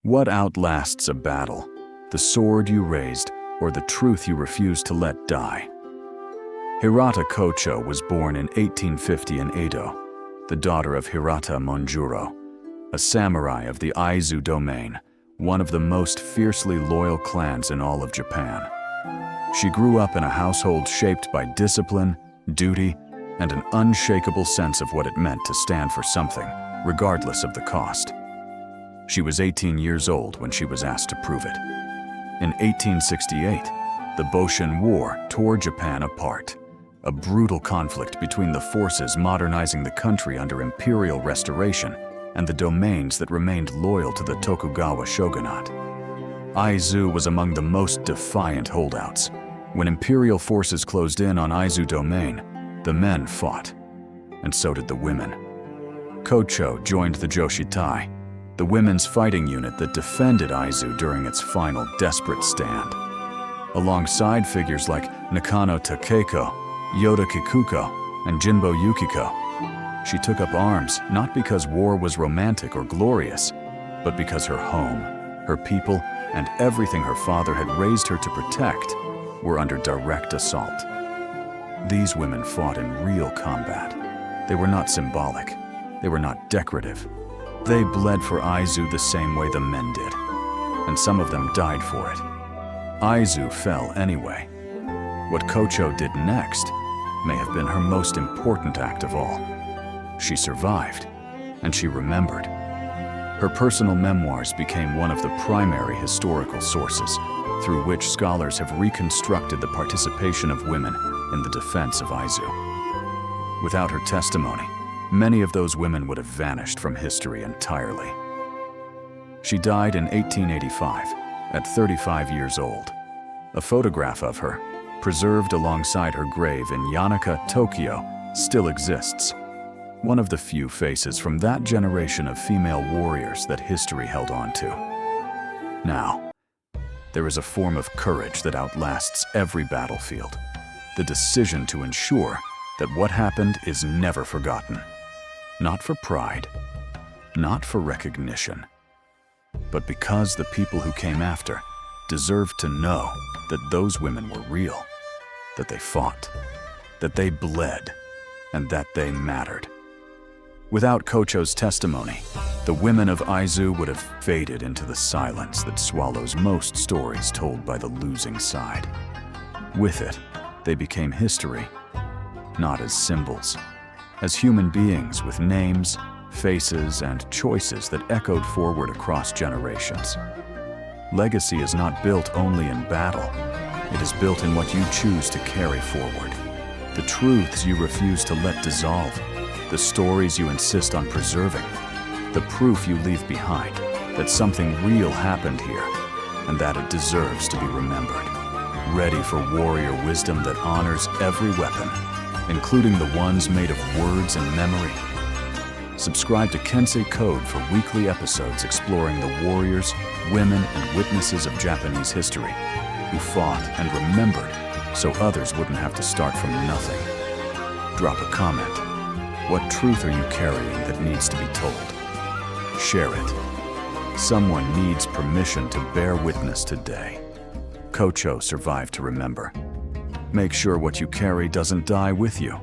What outlasts a battle? The sword you raised, or the truth you refused to let die? Hirata Kochō was born in 1850 in Edo, the daughter of Hirata Monjuro, a samurai of the Aizu domain, one of the most fiercely loyal clans in all of Japan. She grew up in a household shaped by discipline, duty, and an unshakable sense of what it meant to stand for something, regardless of the cost. She was 18 years old when she was asked to prove it. In 1868, the Boshin War tore Japan apart, a brutal conflict between the forces modernizing the country under imperial restoration and the domains that remained loyal to the Tokugawa shogunate. Aizu was among the most defiant holdouts. When imperial forces closed in on Aizu domain, the men fought, and so did the women. Kochō joined the Jōshitai, the women's fighting unit that defended Aizu during its final desperate stand. Alongside figures like Nakano Takeko, Yoda Kikuko, and Jinbo Yukiko, she took up arms not because war was romantic or glorious, but because her home, her people, and everything her father had raised her to protect were under direct assault. These women fought in real combat. They were not symbolic. They were not decorative. They bled for Aizu the same way the men did, and some of them died for it. Aizu fell anyway. What Kochō did next may have been her most important act of all. She survived, and she remembered. Her personal memoirs became one of the primary historical sources through which scholars have reconstructed the participation of women in the defense of Aizu. Without her testimony, many of those women would have vanished from history entirely. She died in 1885, at 35 years old. A photograph of her, preserved alongside her grave in Yanaka, Tokyo, still exists. One of the few faces from that generation of female warriors that history held on to. Now, there is a form of courage that outlasts every battlefield. The decision to ensure that what happened is never forgotten. Not for pride, not for recognition, but because the people who came after deserved to know that those women were real, that they fought, that they bled, and that they mattered. Without Kochō's testimony, the women of Aizu would have faded into the silence that swallows most stories told by the losing side. With it, they became history, not as symbols, as human beings with names, faces, and choices that echoed forward across generations. Legacy is not built only in battle. It is built in what you choose to carry forward. The truths you refuse to let dissolve, the stories you insist on preserving, the proof you leave behind that something real happened here and that it deserves to be remembered. Ready for warrior wisdom that honors every weapon, including the ones made of words and memory. Subscribe to Kensei Code for weekly episodes exploring the warriors, women, and witnesses of Japanese history who fought and remembered so others wouldn't have to start from nothing. Drop a comment. What truth are you carrying that needs to be told? Share it. Someone needs permission to bear witness today. Kochō survived to remember. Make sure what you carry doesn't die with you.